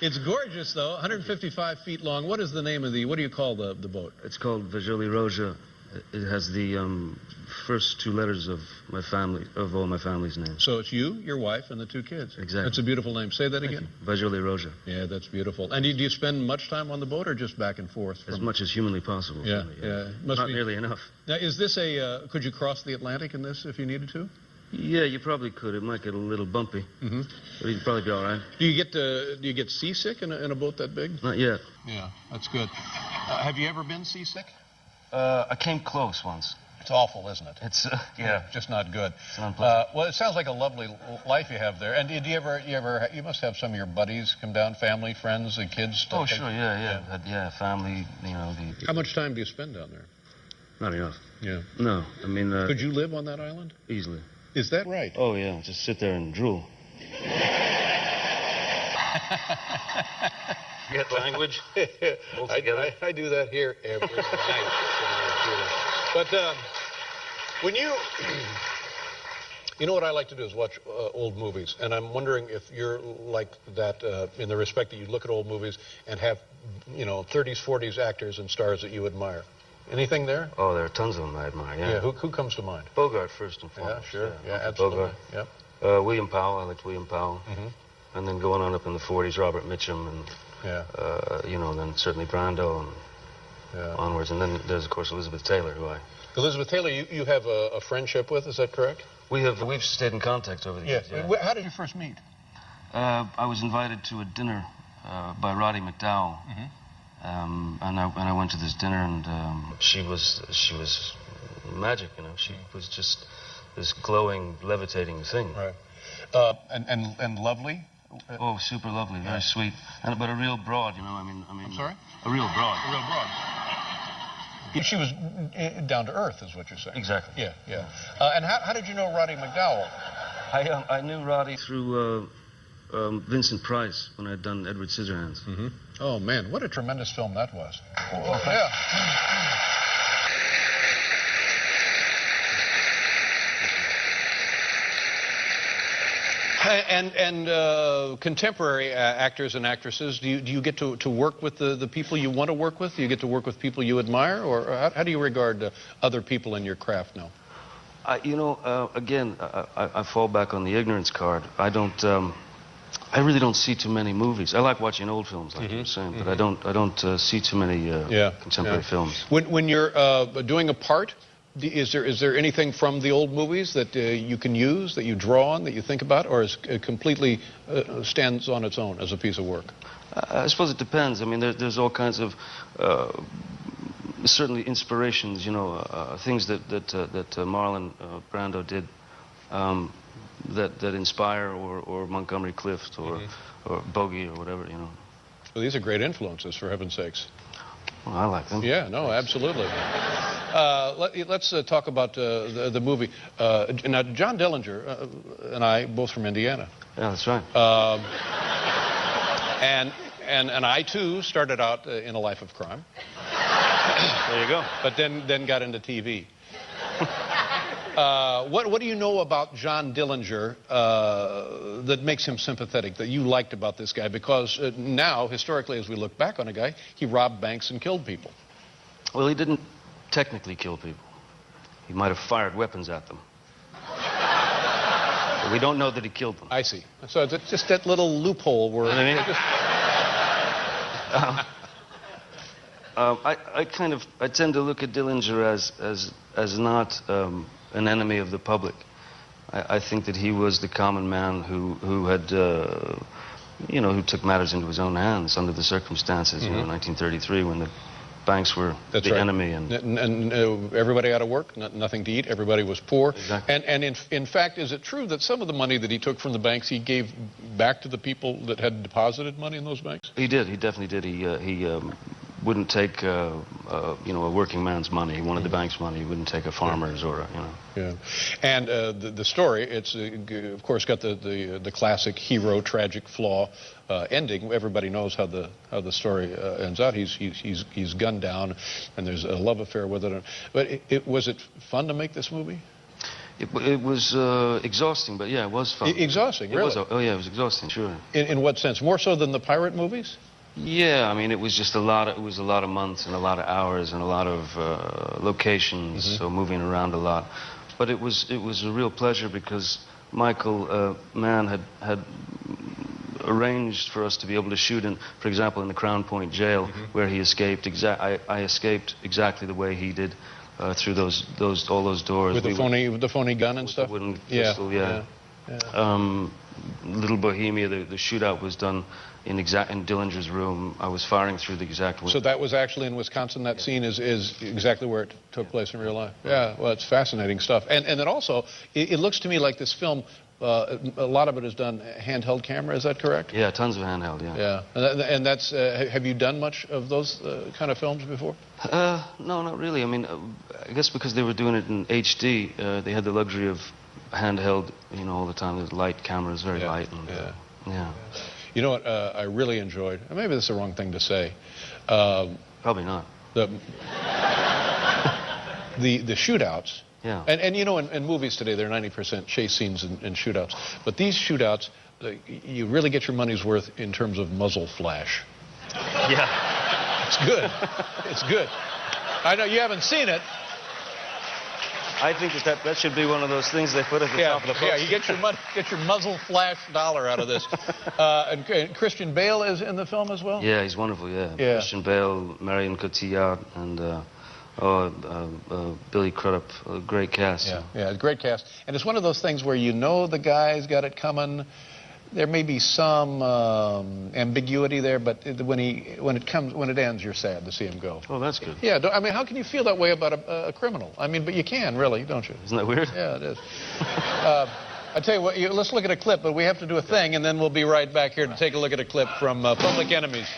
It's gorgeous, though. 155 feet long. What is the name of what do you call the boat? It's called Roja. It has the first two letters of all my family's names. So it's you, your wife, and the two kids. Exactly. That's a beautiful name. Say that again. Roja. Yeah, that's beautiful. And do you spend much time on the boat, or just back and forth? As much as humanly possible. Yeah, yeah. Not nearly enough. Now, is this could you cross the Atlantic in this if you needed to? Yeah, you probably could. It might get a little bumpy, but you'd probably be all right. Do you get seasick in a boat that big? Not yet. Yeah, that's good. Have you ever been seasick? I came close once. It's awful, isn't it? It's yeah, just not good. It's unpleasant. Well, it sounds like a lovely life you have there. And you must have some of your buddies come down, family, friends, and kids. Oh, sure, yeah, family. You know, How much time do you spend down there? Not enough. Yeah. No, I mean. Could you live on that island? Easily. Is that right? Oh yeah, just sit there and drool. You get language? I do that here every night. But when you know what I like to do is watch old movies, and I'm wondering if you're like that in the respect that you look at old movies and have, 30s, 40s actors and stars that you admire. Anything there? Oh, there are tons of them I admire, yeah. Yeah, who comes to mind? Bogart, first and foremost. Yeah, sure. Yeah, absolutely. Bogart. Yep. William Powell, I liked William Powell. And then going on up in the 40s, Robert Mitchum, and, and then certainly Brando and onwards. And then there's, of course, Elizabeth Taylor, who I... Elizabeth Taylor, you have a friendship with, is that correct? We've stayed in contact over the years. Yeah. How did you first meet? I was invited to a dinner by Roddy McDowall. And I went to this dinner, and she was magic, She was just this glowing, levitating thing. Right. And lovely. Oh, super lovely, very sweet, but a real broad, I mean. I'm sorry? A real broad. A real broad. She was down to earth, is what you're saying. Exactly. Yeah. And how did you know Roddy McDowall? I knew Roddy through Vincent Price when I'd done Edward Scissorhands. Oh, man, what a tremendous film that was. Oh, yeah. And contemporary actors and actresses, do you get to work with the people you want to work with? Do you get to work with people you admire? Or how do you regard other people in your craft now? Again, I fall back on the ignorance card. I really don't see too many movies. I like watching old films, like you were saying, but I don't see too many contemporary films. When you're doing a part, is there anything from the old movies that you can use, that you draw on, that you think about, or is it completely stands on its own as a piece of work? I suppose it depends. I mean, there's all kinds of certainly inspirations, things that Marlon Brando did that inspire, or Montgomery Clift, or Bogey, or whatever, Well, these are great influences, for heaven's sakes. Well, I like them. Yeah, no, absolutely. Let's talk about the movie. Now, John Dillinger and I, both from Indiana. Yeah, that's right. And I, too, started out in a life of crime. There you go. But then got into TV. What do you know about John Dillinger that makes him sympathetic, that you liked about this guy? Because now, historically, as we look back on a guy, he robbed banks and killed people. Well, he didn't technically kill people. He might have fired weapons at them. But we don't know that he killed them. I see. So it's just that little loophole where... You know what I mean? I tend to look at Dillinger as not an enemy of the public. I think that he was the common man who had, who took matters into his own hands under the circumstances, in 1933, when the banks were the enemy. And everybody out of work, nothing to eat, everybody was poor. Exactly. And in fact, is it true that some of the money that he took from the banks he gave back to the people that had deposited money in those banks? He did, he definitely did. He wouldn't take, a working man's money. He wanted the bank's money. He wouldn't take a farmer's or, Yeah. And the story, it's, of course, got the classic hero, tragic flaw ending. Everybody knows how the story ends out. He's gunned down, and there's a love affair with it. But was it fun to make this movie? It was exhausting, but yeah, it was fun. Exhausting, It really? was, oh yeah, it was exhausting, sure. In what sense? More so than the pirate movies? Yeah, I mean, it was just a lot of months and a lot of hours and a lot of locations, so moving around a lot. But it was a real pleasure because Michael Mann had arranged for us to be able to shoot in, for example, in the Crown Point jail, where he escaped. I escaped exactly the way he did through all those doors. With the phony gun and stuff? The wooden pistol, yeah. Little Bohemia, the shootout was done in Dillinger's room. I was firing through the exact window. So that was actually in Wisconsin. That scene is exactly where it took place in real life. Yeah, well, it's fascinating stuff. And then also, it looks to me like this film, a lot of it is done handheld camera. Is that correct? Yeah, tons of handheld. Yeah. Yeah, and that's. Have you done much of those kind of films before? No, not really. I mean, I guess because they were doing it in HD, they had the luxury of handheld, all the time. The light camera is very light. And, yeah. You know what I really enjoyed? Maybe this is the wrong thing to say. Probably not. The shootouts. Yeah. And in movies today, they're 90% chase scenes and shootouts. But these shootouts, you really get your money's worth in terms of muzzle flash. Yeah. It's good. It's good. I know you haven't seen it. I think that should be one of those things they put at the top of the poster. Yeah, you get your muzzle flash dollar out of this. And Christian Bale is in the film as well? Yeah, he's wonderful, yeah. Christian Bale, Marion Cotillard, and Billy Crudup, a great cast. Yeah, great cast. And it's one of those things where the guy's got it coming. There may be some ambiguity there, but when it ends, you're sad to see him go. Oh, that's good. Yeah, I mean, how can you feel that way about a criminal? I mean, but you can, really, don't you? Isn't that weird? Yeah, it is. I tell you what, let's look at a clip, but we have to do a thing, and then we'll be right back here to take a look at a clip from Public Enemies.